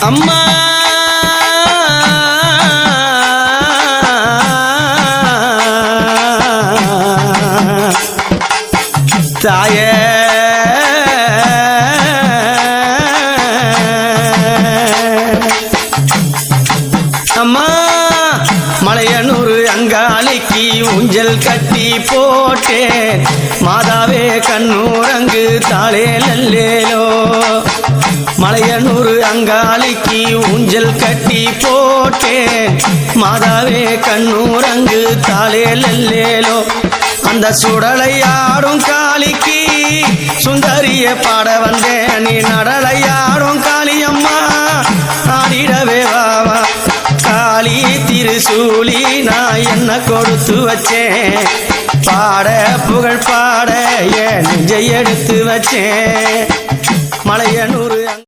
அம்மா தாயே அம்மா மலையனூர் அங்காளிக்கு ஊஞ்சல் கட்டி போட்டேன் மாதாவே கண்ணூரங்கு தாளே லல்லேலோ மலையனூர் அங்காளிக்கு ஊஞ்சல் கட்டி போட்டேன் மாதாவே கண்ணூரங்கு தாளே லல்லேலோ அந்த சுடலையாடும் காளிக்கு சுந்தரிய பாட வந்தேன் நீ நடலையாடும் காளியம்மா ஆடிடவே வாவா காளி திருசூலி நான் என்ன கொடுத்து வச்சேன் பாட புகழ் பாட என் நெஞ்சை எடுத்து வச்சேன் மலையனூர்